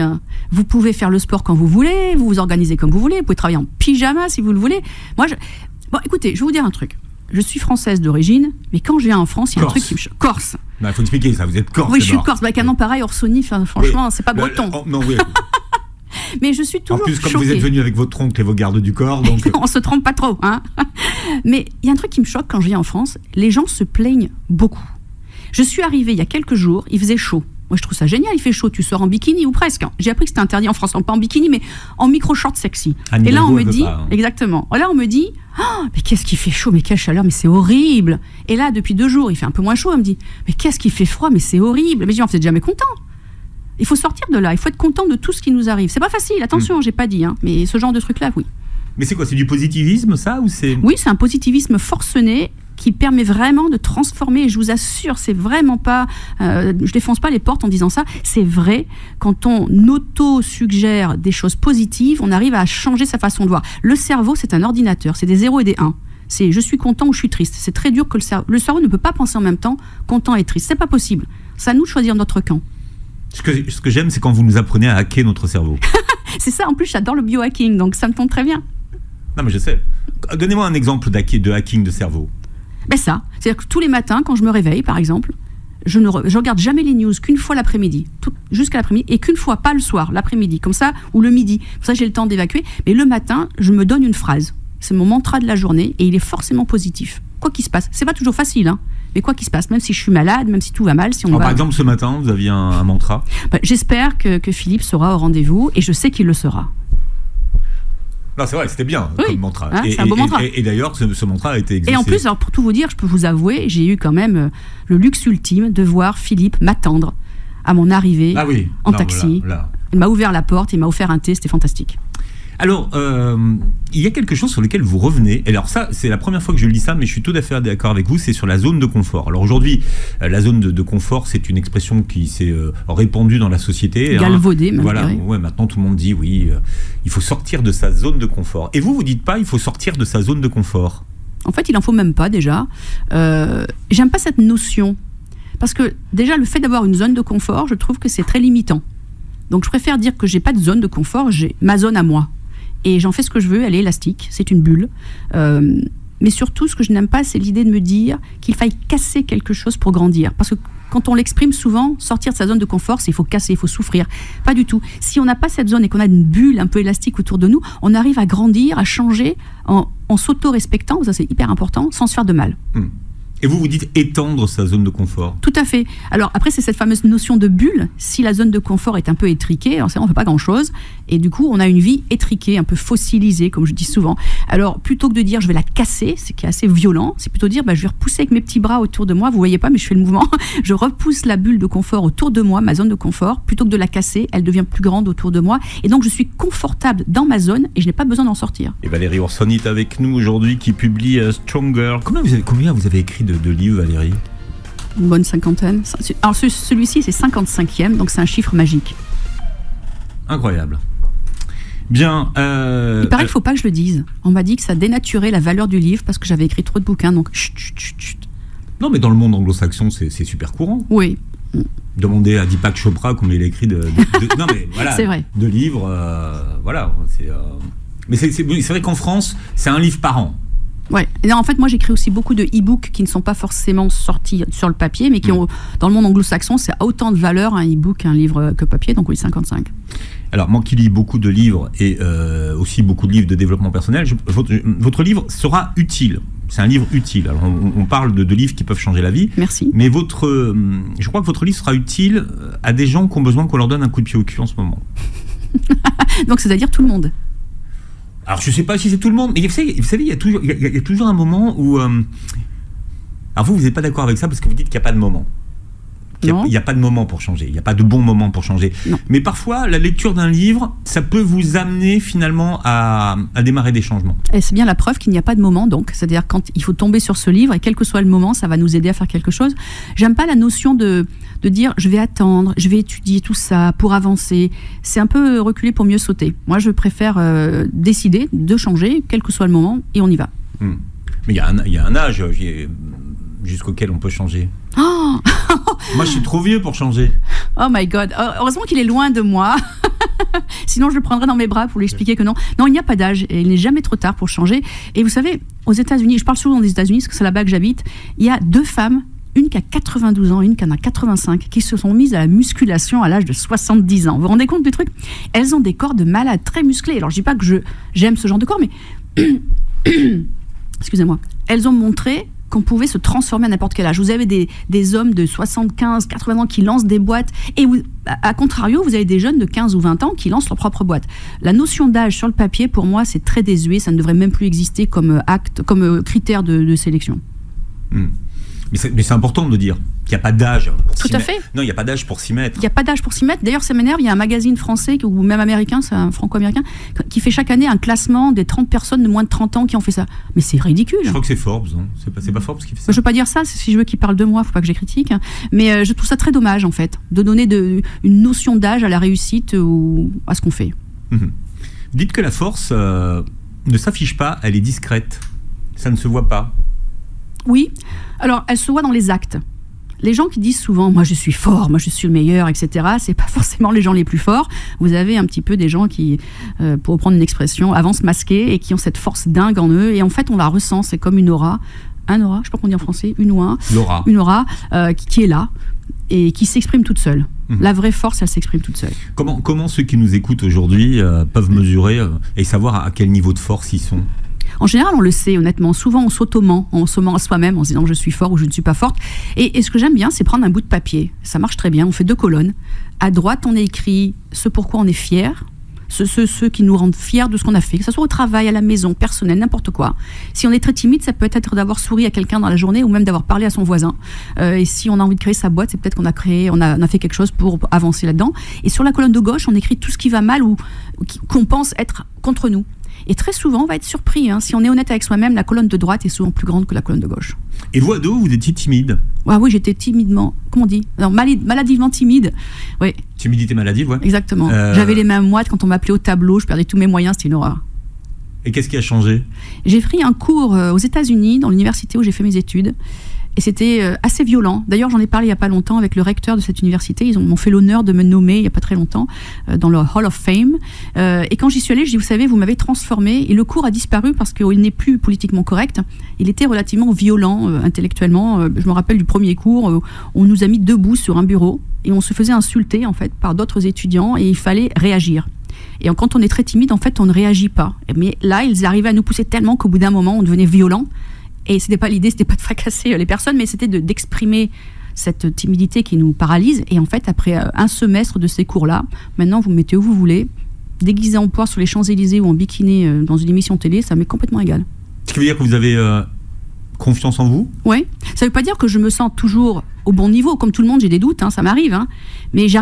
Vous pouvez faire le sport quand vous voulez, vous vous organisez comme vous voulez, vous pouvez travailler en pyjama si vous le voulez. Moi, bon, écoutez, je vais vous dire un truc. Je suis française d'origine, mais quand je viens en France, il y a un truc qui me choque. Corse. Il faut expliquer ça, vous êtes corse. Oui, je suis corse. Avec un nom pareil, Orsoni, franchement, c'est pas breton. Non, oui. Mais je suis toujours choquée. En plus, comme vous êtes venu avec votre oncle et vos gardes du corps, donc... On se trompe pas trop, hein. Mais il y a un truc qui me choque quand je viens en France, les gens se plaignent beaucoup. Je suis arrivée il y a quelques jours, il faisait chaud. Moi, je trouve ça génial, il fait chaud, tu sors en bikini ou presque. J'ai appris que c'était interdit en France, pas en bikini, mais en micro-short sexy. Et là, on me dit, exactement. Là, on me dit, oh, mais qu'est-ce qu'il fait chaud, mais quelle chaleur, mais c'est horrible. Et là, depuis 2 jours, il fait un peu moins chaud, on me dit, mais qu'est-ce qu'il fait froid, mais c'est horrible. Mais je dis, vous êtes jamais content. Il faut sortir de là, il faut être content de tout ce qui nous arrive. C'est pas facile, attention, j'ai pas dit, mais ce genre de truc-là, oui. Mais c'est quoi? C'est du positivisme, ça, ou c'est... Oui, c'est un positivisme forcené qui permet vraiment de transformer, et je vous assure, c'est vraiment pas... je défonce pas les portes en disant ça, c'est vrai, quand on auto-suggère des choses positives, on arrive à changer sa façon de voir. Le cerveau, c'est un ordinateur, c'est des 0 et des 1. C'est je suis content ou je suis triste. C'est très dur que le cerveau ne peut pas penser en même temps content et triste. C'est pas possible. C'est à nous de choisir notre camp. Ce que j'aime, c'est quand vous nous apprenez à hacker notre cerveau. C'est ça, en plus, j'adore le biohacking, donc ça me tombe très bien. Non, mais je sais. Donnez-moi un exemple de hacking de cerveau. Ben ça, c'est-à-dire que tous les matins, quand je me réveille, par exemple, je regarde jamais les news qu'une fois l'après-midi, jusqu'à l'après-midi, et qu'une fois, pas le soir, l'après-midi, comme ça, ou le midi. Comme ça, j'ai le temps d'évacuer. Mais le matin, je me donne une phrase. C'est mon mantra de la journée, et il est forcément positif. Quoi qu'il se passe. C'est pas toujours facile, hein, mais quoi qu'il se passe, même si je suis malade, même si tout va mal, si on va... Par exemple, ce matin, vous aviez un mantra. J'espère que Philippe sera au rendez-vous, et je sais qu'il le sera. Non, c'est vrai, c'était bien comme mantra. Hein, c'est un beau mantra. Et d'ailleurs, ce mantra a été exaucé. Et en plus, alors, pour tout vous dire, je peux vous avouer, j'ai eu quand même le luxe ultime de voir Philippe m'attendre à mon arrivée en taxi. Voilà. Il m'a ouvert la porte, il m'a offert un thé, c'était fantastique. Alors, il y a quelque chose sur lequel vous revenez. Et alors ça, c'est la première fois que je lis ça, mais je suis tout à fait d'accord avec vous, c'est sur la zone de confort. Alors aujourd'hui, la zone de confort, c'est une expression qui s'est répandue dans la société. Galvaudée, même. Voilà, ouais, maintenant tout le monde dit, oui, il faut sortir de sa zone de confort. Et vous dites pas, il faut sortir de sa zone de confort. En fait, il en faut même pas, déjà. J'aime pas cette notion. Parce que, déjà, le fait d'avoir une zone de confort, je trouve que c'est très limitant. Donc, je préfère dire que j'ai pas de zone de confort, j'ai ma zone à moi. Et j'en fais ce que je veux, elle est élastique, c'est une bulle. Mais surtout, ce que je n'aime pas, c'est l'idée de me dire qu'il faille casser quelque chose pour grandir. Parce que quand on l'exprime souvent, sortir de sa zone de confort, c'est il faut casser, il faut souffrir. Pas du tout. Si on n'a pas cette zone et qu'on a une bulle un peu élastique autour de nous, on arrive à grandir, à changer en s'auto-respectant, ça c'est hyper important, sans se faire de mal. Et vous dites étendre sa zone de confort. Tout à fait. Alors après, c'est cette fameuse notion de bulle. Si la zone de confort est un peu étriquée, alors on ne fait pas grand-chose. Et du coup, on a une vie étriquée, un peu fossilisée, comme je dis souvent. Alors, plutôt que de dire je vais la casser, ce qui est assez violent, c'est plutôt dire je vais repousser avec mes petits bras autour de moi. Vous voyez pas, mais je fais le mouvement. Je repousse la bulle de confort autour de moi, ma zone de confort. Plutôt que de la casser, elle devient plus grande autour de moi. Et donc, je suis confortable dans ma zone et je n'ai pas besoin d'en sortir. Et Valérie Ourson est avec nous aujourd'hui qui publie Stronger. Combien vous avez écrit de livres, Valérie? Une bonne cinquantaine. Alors celui-ci, c'est 55e, donc c'est un chiffre magique. Incroyable. Bien. Il paraît qu'il ne faut pas que je le dise. On m'a dit que ça dénaturait la valeur du livre parce que j'avais écrit trop de bouquins, donc chut. Non, mais dans le monde anglo-saxon, c'est super courant. Oui. Demandez à Deepak Chopra combien il a écrit de non, mais voilà, c'est vrai. De livres. Voilà. Mais c'est vrai qu'en France, c'est un livre par an. Ouais. Et en fait, moi, j'écris aussi beaucoup de e-books qui ne sont pas forcément sortis sur le papier, mais qui ont, dans le monde anglo-saxon, c'est autant de valeur un e-book qu'un livre que papier, donc oui, 55. Alors, moi qui lis beaucoup de livres et aussi beaucoup de livres de développement personnel, votre livre sera utile. C'est un livre utile. Alors, on parle de livres qui peuvent changer la vie. Merci. Mais je crois que votre livre sera utile à des gens qui ont besoin qu'on leur donne un coup de pied au cul en ce moment. Donc, c'est-à-dire tout le monde. Alors, je ne sais pas si c'est tout le monde, mais vous savez, il y a toujours un moment où... Alors, vous n'êtes pas d'accord avec ça parce que vous dites qu'il n'y a pas de moment. Il n'y a pas de moment pour changer. Il n'y a pas de bon moment pour changer. Non. Mais parfois, la lecture d'un livre, ça peut vous amener finalement à démarrer des changements. Et c'est bien la preuve qu'il n'y a pas de moment, donc. C'est-à-dire quand il faut tomber sur ce livre, et quel que soit le moment, ça va nous aider à faire quelque chose. J'aime pas la notion de dire je vais attendre, je vais étudier tout ça pour avancer. C'est un peu reculer pour mieux sauter. Moi, je préfère décider de changer, quel que soit le moment, et on y va. Mais il y a un âge jusqu'auquel on peut changer. Oh Moi, je suis trop vieux pour changer. Oh my God. Heureusement qu'il est loin de moi. Sinon, je le prendrais dans mes bras pour lui expliquer que non. Non, il n'y a pas d'âge. Et il n'est jamais trop tard pour changer. Et vous savez, aux États-Unis, je parle souvent des États-Unis parce que c'est là-bas que j'habite, il y a 2 femmes, une qui a 92 ans, une qui en a 85, qui se sont mises à la musculation à l'âge de 70 ans. Vous vous rendez compte du truc? Elles ont des corps de malades très musclés. Alors, je dis pas que j'aime ce genre de corps, mais... Excusez-moi. Elles ont montré qu'on pouvait se transformer à n'importe quel âge. Vous avez des hommes de 75, 80 ans qui lancent des boîtes, et à contrario, vous avez des jeunes de 15 ou 20 ans qui lancent leur propre boîte. La notion d'âge sur le papier, pour moi, c'est très désuet, ça ne devrait même plus exister comme critère de sélection. Mais c'est important de le dire qu'il n'y a pas d'âge pour Tout s'y à mettre. fait. Non, il n'y a pas d'âge pour s'y mettre. Il n'y a pas d'âge pour s'y mettre. D'ailleurs, ça m'énerve, il y a un magazine français ou même américain, c'est un franco-américain, qui fait chaque année un classement des 30 personnes de moins de 30 ans qui ont fait ça. Mais c'est ridicule. Je crois que c'est Forbes, non ? C'est pas Forbes qui fait ça. Je ne veux pas dire ça, si je veux qu'il parle de moi, il ne faut pas que je les critique. Mais je trouve ça très dommage, en fait, de donner une notion d'âge à la réussite ou à ce qu'on fait. Vous dites que la force ne s'affiche pas, elle est discrète. Ça ne se voit pas. Oui, alors elle se voit dans les actes. Les gens qui disent souvent « moi je suis fort, moi je suis le meilleur », etc., c'est pas forcément les gens les plus forts. Vous avez un petit peu des gens qui, pour reprendre une expression, avancent masqués et qui ont cette force dingue en eux. Et en fait, on la ressent, c'est comme une aura. Un aura, je sais pas qu'on dit en français, une ou un. L'aura. Une aura qui est là et qui s'exprime toute seule. La vraie force, elle s'exprime toute seule. Comment ceux qui nous écoutent aujourd'hui peuvent mesurer et savoir à quel niveau de force ils sont ? En général, on le sait, honnêtement. Souvent, on s'auto-ment, on se ment à soi-même en se disant que je suis fort ou je ne suis pas forte. Et ce que j'aime bien, c'est prendre un bout de papier. Ça marche très bien. On fait 2 colonnes. À droite, on écrit ce pourquoi on est fier, ceux qui nous rendent fiers de ce qu'on a fait, que ce soit au travail, à la maison, personnel, n'importe quoi. Si on est très timide, ça peut être d'avoir souri à quelqu'un dans la journée ou même d'avoir parlé à son voisin. Et si on a envie de créer sa boîte, c'est peut-être qu'on a fait quelque chose pour avancer là-dedans. Et sur la colonne de gauche, on écrit tout ce qui va mal ou qu'on pense être contre nous. Et très souvent, on va être surpris. Si on est honnête avec soi-même, la colonne de droite est souvent plus grande que la colonne de gauche. Et vous, ado, vous étiez timide ? Ah oui, j'étais timidement, comment on dit ? Non, maladivement timide. Oui. Timidité maladive, ouais. Exactement. J'avais les mains moites quand on m'appelait au tableau, je perdais tous mes moyens, c'était une horreur. Et qu'est-ce qui a changé ? J'ai pris un cours aux États-Unis, dans l'université où j'ai fait mes études. Et c'était assez violent. D'ailleurs, j'en ai parlé il n'y a pas longtemps avec le recteur de cette université. Ils m'ont fait l'honneur de me nommer il n'y a pas très longtemps dans le Hall of Fame. Et quand j'y suis allée, je dis, vous savez, vous m'avez transformé. Et le cours a disparu parce qu'il n'est plus politiquement correct. Il était relativement violent intellectuellement. Je me rappelle du premier cours, on nous a mis debout sur un bureau et on se faisait insulter en fait par d'autres étudiants et il fallait réagir. Et quand on est très timide, en fait, on ne réagit pas. Mais là, ils arrivaient à nous pousser tellement qu'au bout d'un moment, on devenait violent. Et c'était pas l'idée, c'était pas de fracasser les personnes, mais c'était d'exprimer cette timidité qui nous paralyse. Et en fait, après un semestre de ces cours-là, maintenant vous mettez où vous voulez, déguisé en poire sur les Champs-Élysées ou en bikini dans une émission télé, ça m'est complètement égal. Ce qui veut dire que vous avez confiance en vous ? Oui. Ça veut pas dire que je me sens toujours au bon niveau. Comme tout le monde, j'ai des doutes, ça m'arrive. Mais j'ai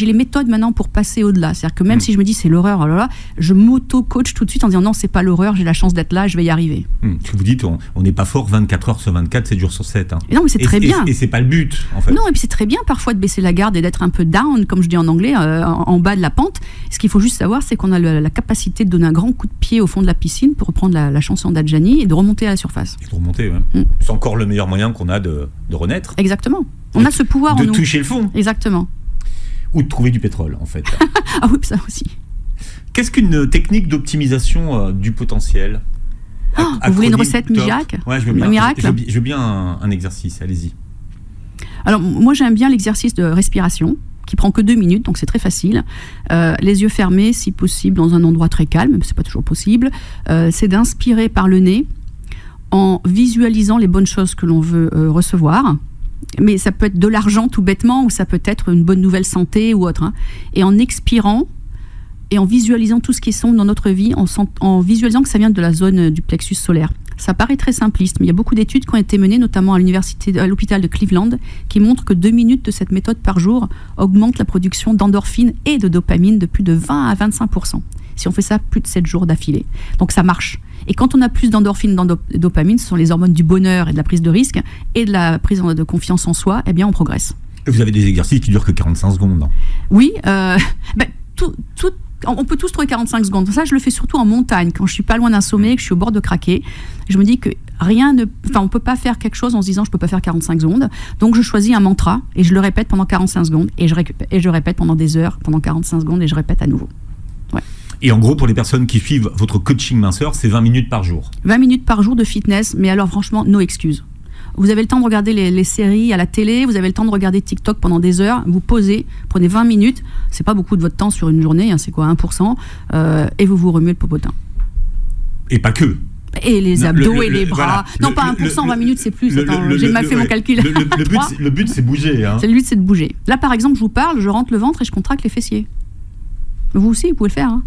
les méthodes maintenant pour passer au-delà. C'est-à-dire que même si je me dis c'est l'horreur, oh là là, je m'auto-coach tout de suite en disant non, c'est pas l'horreur, j'ai la chance d'être là, je vais y arriver. Ce que vous dites, on n'est pas fort 24 heures sur 24, 7 jours sur 7. Et non, mais c'est très bien. Et c'est pas le but, en fait. Non, et puis c'est très bien parfois de baisser la garde et d'être un peu down, comme je dis en anglais, en bas de la pente. Ce qu'il faut juste savoir, c'est qu'on a la capacité de donner un grand coup de pied au fond de la piscine, pour reprendre la chanson d'Adjani, et de remonter à la surface. Et de remonter, ouais. C'est encore le meilleur moyen qu'on a de renaître. Exactement. On a ce pouvoir en nous. De toucher le fond. Exactement. Ou de trouver du pétrole, en fait. Ah oui, ça aussi. Qu'est-ce qu'une technique d'optimisation du potentiel ? Vous voulez une recette miracle ? Ouais, je veux bien. Miracle. Je veux bien un exercice, allez-y. Alors, moi, j'aime bien l'exercice de respiration, qui prend que 2 minutes, donc c'est très facile. Les yeux fermés, si possible, dans un endroit très calme, mais c'est pas toujours possible. C'est d'inspirer par le nez, en visualisant les bonnes choses que l'on veut recevoir. Mais ça peut être de l'argent tout bêtement, ou ça peut être une bonne nouvelle santé ou autre. Et en expirant et en visualisant tout ce qui est sombre dans notre vie, en visualisant que ça vient de la zone du plexus solaire. Ça paraît très simpliste, mais il y a beaucoup d'études qui ont été menées, notamment à l'hôpital de Cleveland, qui montrent que 2 minutes de cette méthode par jour augmente la production d'endorphines et de dopamine de plus de 20 à 25%. Si on fait ça plus de 7 jours d'affilée. Donc ça marche. Et quand on a plus d'endorphines et de dopamine, ce sont les hormones du bonheur et de la prise de risque et de la prise de confiance en soi, eh bien on progresse. Et vous avez des exercices qui durent que 45 secondes. Oui, on peut tous trouver 45 secondes. Ça, je le fais surtout en montagne, quand je suis pas loin d'un sommet, que je suis au bord de craquer. Je me dis que on peut pas faire quelque chose en se disant je peux pas faire 45 secondes. Donc je choisis un mantra et je le répète pendant 45 secondes et je répète pendant des heures, pendant 45 secondes et je répète à nouveau. Ouais. Et en gros, pour les personnes qui suivent votre coaching minceur, c'est 20 minutes par jour. 20 minutes par jour de fitness, mais alors franchement, no excuses. Vous avez le temps de regarder les séries à la télé, vous avez le temps de regarder TikTok pendant des heures, vous posez, prenez 20 minutes, c'est pas beaucoup de votre temps sur une journée, c'est quoi, 1%, et vous remuez le popotin. Et pas que. Et les abdos et les bras. Voilà, pas 1%, 20 minutes, c'est plus. J'ai mal fait mon calcul. Le but, c'est bouger. Le but, c'est de bouger. Là, par exemple, je vous parle, je rentre le ventre et je contracte les fessiers. Vous aussi, vous pouvez le faire.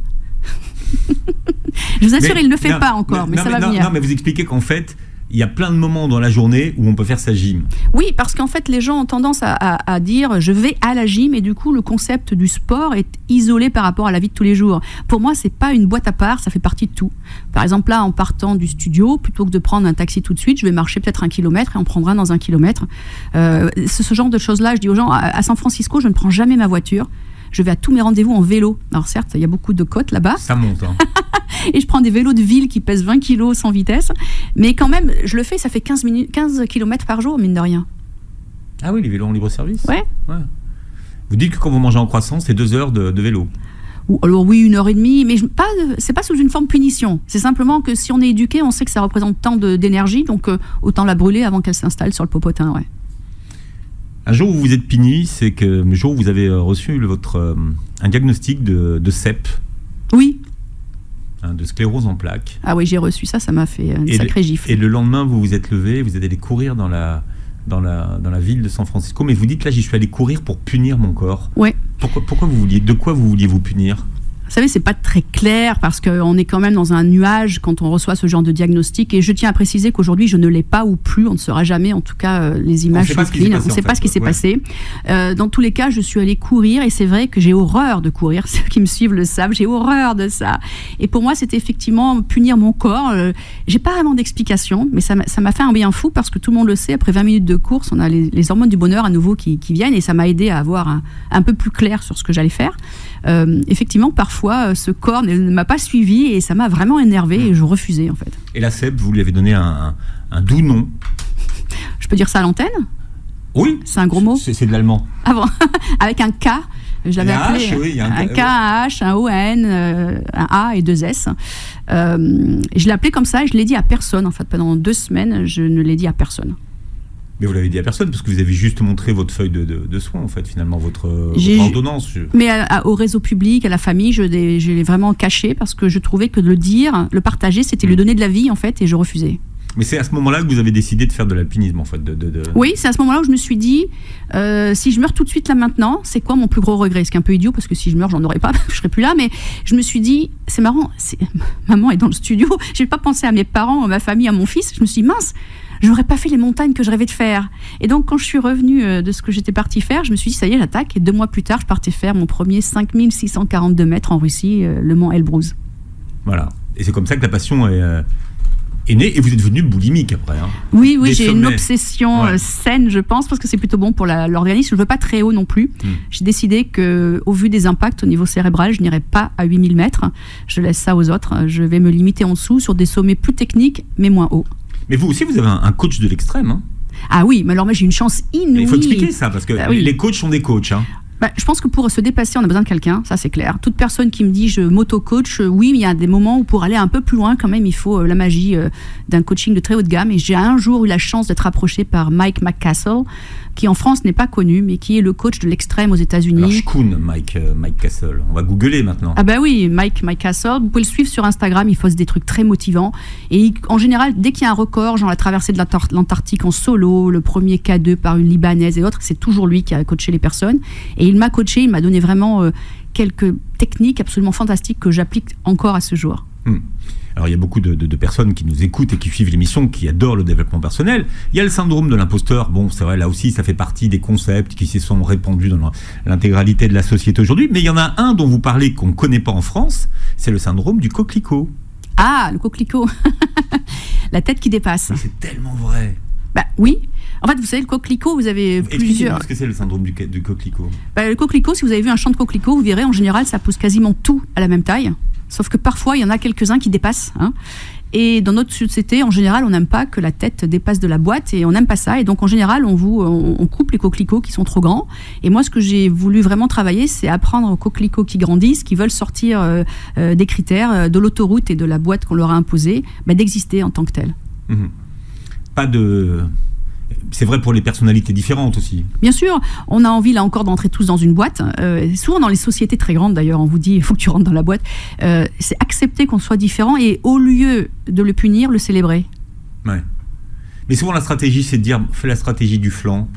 Je vous assure, il ne le fait pas encore, mais ça va venir. Non, mais vous expliquez qu'en fait, il y a plein de moments dans la journée où on peut faire sa gym. Oui, parce qu'en fait, les gens ont tendance à dire je vais à la gym et du coup, le concept du sport est isolé par rapport à la vie de tous les jours. Pour moi, c'est pas une boîte à part, ça fait partie de tout. Par exemple, là, en partant du studio, plutôt que de prendre un taxi tout de suite, je vais marcher peut-être 1 kilomètre et on prendra dans 1 kilomètre. C'est ce genre de choses-là. Je dis aux gens, à San Francisco, je ne prends jamais ma voiture. Je vais à tous mes rendez-vous en vélo. Alors certes, il y a beaucoup de côtes là-bas. Ça monte, hein. Et je prends des vélos de ville qui pèsent 20 kilos sans vitesse. Mais quand même, je le fais, ça fait 15 km par jour, mine de rien. Ah oui, les vélos en libre-service. Ouais. Vous dites que quand vous mangez en croissant, c'est 2 heures de vélo. Alors oui, 1h30, mais c'est pas sous une forme de punition. C'est simplement que si on est éduqué, on sait que ça représente tant d'énergie, donc autant la brûler avant qu'elle s'installe sur le popotin, ouais. Un jour où vous êtes puni, c'est que le jour où vous avez reçu un diagnostic de CEP. Oui. De sclérose en plaques. Ah oui, j'ai reçu ça m'a fait une sacrée gifle. Et le lendemain, vous vous êtes levé, vous êtes allé courir dans la ville de San Francisco, mais vous dites là, j'y suis allé courir pour punir mon corps. Ouais. De quoi vous vouliez vous punir ? Vous savez, c'est pas très clair parce qu'on est quand même dans un nuage quand on reçoit ce genre de diagnostic. Et je tiens à préciser qu'aujourd'hui, je ne l'ai pas ou plus. On ne saura jamais. En tout cas, les images sont clean. On ne sait pas ce qui s'est passé. Dans tous les cas, je suis allée courir et c'est vrai que j'ai horreur de courir. Ceux qui me suivent le savent. J'ai horreur de ça. Et pour moi, c'était effectivement punir mon corps. J'ai pas vraiment d'explication, mais ça m'a fait un bien fou parce que tout le monde le sait. Après 20 minutes de course, on a les hormones du bonheur à nouveau qui viennent et ça m'a aidé à avoir un peu plus clair sur ce que j'allais faire. Effectivement, parfois, ce corps ne m'a pas suivi et ça m'a vraiment énervé et je refusais en fait. Et la CEP, vous lui avez donné un doux nom. Je peux dire ça à l'antenne ? Oui. C'est un gros mot ? C'est de l'allemand. Ah bon ? Avec un K. Je l'avais appelé H, oui, il y a un K, un H, un O-N, un A et 2 S. Je l'ai appelé comme ça et je l'ai dit à personne. En fait, pendant 2 semaines, je ne l'ai dit à personne. Mais vous l'avez dit à personne parce que vous avez juste montré votre feuille de soins, en fait, finalement, votre ordonnance. Mais au réseau public, à la famille, je l'ai vraiment caché parce que je trouvais que le dire, le partager, c'était lui donner de la vie, en fait, et je refusais. Mais c'est à ce moment-là que vous avez décidé de faire de l'alpinisme, en fait. Oui, c'est à ce moment-là où je me suis dit, si je meurs tout de suite là maintenant, c'est quoi mon plus gros regret ? Ce qui est un peu idiot parce que si je meurs, j'en aurais pas, je serais plus là. Mais je me suis dit, c'est marrant, maman est dans le studio. J'ai pas pensé à mes parents, à ma famille, à mon fils. Je me suis dit, mince, j'aurais pas fait les montagnes que je rêvais de faire. Et donc, quand je suis revenue de ce que j'étais partie faire, je me suis dit, ça y est, j'attaque. Et 2 mois plus tard, je partais faire mon premier 5642 mètres en Russie, le mont Elbrus. Voilà. Et c'est comme ça que la passion est née. Et vous êtes devenu boulimique après. Hein. Oui, j'ai une obsession saine, je pense, parce que c'est plutôt bon pour l'organisme. Je ne veux pas très haut non plus. J'ai décidé qu'au vu des impacts au niveau cérébral, je n'irai pas à 8000 mètres. Je laisse ça aux autres. Je vais me limiter en dessous sur des sommets plus techniques, mais moins hauts. Mais vous aussi, vous avez un coach de l'extrême. Hein. Ah oui, mais alors moi j'ai une chance inouïe. Il faut expliquer ça, parce que les coachs sont des coachs. Hein. Je pense que pour se dépasser, on a besoin de quelqu'un, ça c'est clair. Toute personne qui me dit je m'auto-coach, oui, mais il y a des moments où pour aller un peu plus loin, quand même, il faut la magie d'un coaching de très haut de gamme. Et j'ai un jour eu la chance d'être approché par Mike McCastle, qui en France n'est pas connu, mais qui est le coach de l'extrême aux États-Unis. Alors, Schkoun, Mike Castle. On va googler maintenant. Ah bah oui, Mike Castle. Vous pouvez le suivre sur Instagram, il poste des trucs très motivants. Et en général, dès qu'il y a un record, genre la traversée de l'Antarctique en solo, le premier K2 par une Libanaise et autres, c'est toujours lui qui a coaché les personnes. Et il m'a coaché, il m'a donné vraiment quelques techniques absolument fantastiques que j'applique encore à ce jour. Alors il y a beaucoup de personnes qui nous écoutent et qui suivent l'émission, qui adorent le développement personnel. Il y a le syndrome de l'imposteur. Bon, c'est vrai, là aussi, ça fait partie des concepts qui se sont répandus dans l'intégralité de la société aujourd'hui. Mais il y en a un dont vous parlez qu'on ne connaît pas en France, c'est le syndrome du coquelicot. Ah, le coquelicot. La tête qui dépasse. Mais c'est tellement vrai. Bah oui. En fait, vous savez, le coquelicot, vous avez plusieurs... Qu'est-ce que c'est le syndrome du coquelicot ? Le coquelicot, si vous avez vu un champ de coquelicots, vous verrez, en général, ça pousse quasiment tout à la même taille. Sauf que parfois, il y en a quelques-uns qui dépassent. Hein. Et dans notre société, en général, on n'aime pas que la tête dépasse de la boîte et on n'aime pas ça. Et donc, en général, on coupe les coquelicots qui sont trop grands. Et moi, ce que j'ai voulu vraiment travailler, c'est apprendre aux coquelicots qui grandissent, qui veulent sortir des critères, de l'autoroute et de la boîte qu'on leur a imposée, d'exister en tant que tels. Pas de... C'est vrai pour les personnalités différentes aussi. Bien sûr, on a envie là encore d'entrer tous dans une boîte. Souvent dans les sociétés très grandes d'ailleurs, on vous dit il faut que tu rentres dans la boîte. C'est accepter qu'on soit différent et au lieu de le punir, le célébrer. Ouais. Mais souvent la stratégie c'est de dire fais la stratégie du flanc.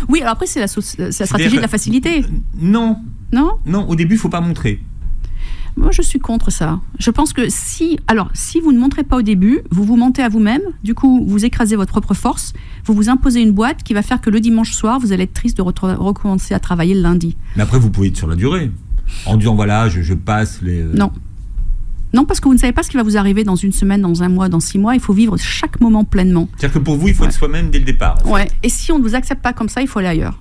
Oui, alors après c'est la stratégie de la facilité. Non. Non ? Non, au début il faut pas montrer. Moi, je suis contre ça. Je pense que si vous ne montrez pas au début, vous vous mentez à vous-même, du coup, vous écrasez votre propre force, vous vous imposez une boîte qui va faire que le dimanche soir, vous allez être triste de recommencer à travailler le lundi. Mais après, vous pouvez être sur la durée, en disant, voilà, je passe les... Non, parce que vous ne savez pas ce qui va vous arriver dans une semaine, dans un mois, dans 6 mois. Il faut vivre chaque moment pleinement. C'est-à-dire que pour vous, il faut être soi-même dès le départ. En fait. Ouais. Et si on ne vous accepte pas comme ça, il faut aller ailleurs.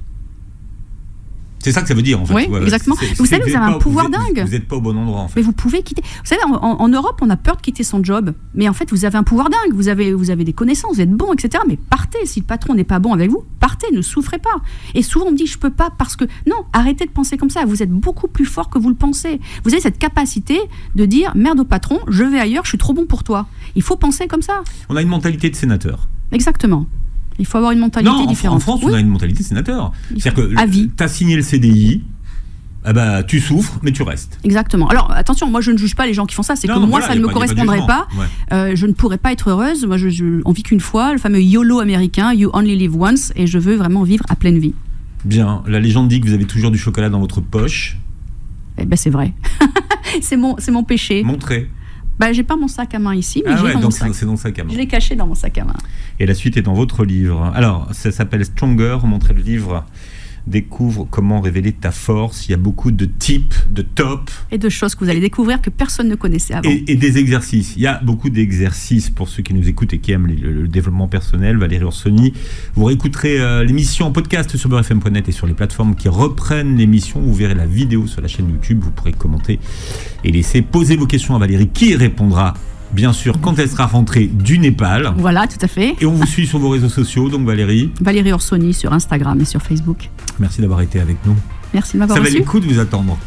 C'est ça que ça veut dire, en fait. Oui, exactement. Vous savez, vous avez un pouvoir dingue. Vous n'êtes pas au bon endroit, en fait. Mais vous pouvez quitter. Vous savez, en Europe, on a peur de quitter son job. Mais en fait, vous avez un pouvoir dingue. Vous avez des connaissances, vous êtes bon, etc. Mais partez. Si le patron n'est pas bon avec vous, partez, ne souffrez pas. Et souvent, on me dit, je peux pas parce que... Non, arrêtez de penser comme ça. Vous êtes beaucoup plus fort que vous le pensez. Vous avez cette capacité de dire, merde au patron, je vais ailleurs, je suis trop bon pour toi. Il faut penser comme ça. On a une mentalité de sénateur. Exactement. Il faut avoir une mentalité différente. En France, on a une mentalité de sénateur. C'est-à-dire que tu as signé le CDI... tu souffres, mais tu restes. Exactement. Alors, attention, moi, je ne juge pas les gens qui font ça. C'est que moi, ça ne me correspondrait pas. Ouais. Je ne pourrais pas être heureuse. Moi, on vit qu'une fois, le fameux YOLO américain, You Only Live Once, et je veux vraiment vivre à pleine vie. Bien. La légende dit que vous avez toujours du chocolat dans votre poche. Eh ben, c'est vrai. c'est mon péché. Montrez. J'ai pas mon sac à main ici, mais j'ai dans mon sac. C'est dans le sac à main. Je l'ai caché dans mon sac à main. Et la suite est dans votre livre. Alors, ça s'appelle Stronger. Montrez le livre. Découvre comment révéler ta force. Il y a beaucoup de types, de tops. Et de choses que vous allez découvrir que personne ne connaissait avant. Et des exercices. Il y a beaucoup d'exercices pour ceux qui nous écoutent et qui aiment le développement personnel. Valérie Orsoni, vous réécouterez l'émission en podcast sur beurrefm.net et sur les plateformes qui reprennent l'émission. Vous verrez la vidéo sur la chaîne YouTube. Vous pourrez commenter et laisser poser vos questions à Valérie qui répondra. Bien sûr, quand elle sera rentrée du Népal. Voilà, tout à fait. Et on vous suit sur vos réseaux sociaux, donc Valérie. Valérie Orsoni sur Instagram et sur Facebook. Merci d'avoir été avec nous. Merci de m'avoir reçu. Ça valait le coup de vous attendre.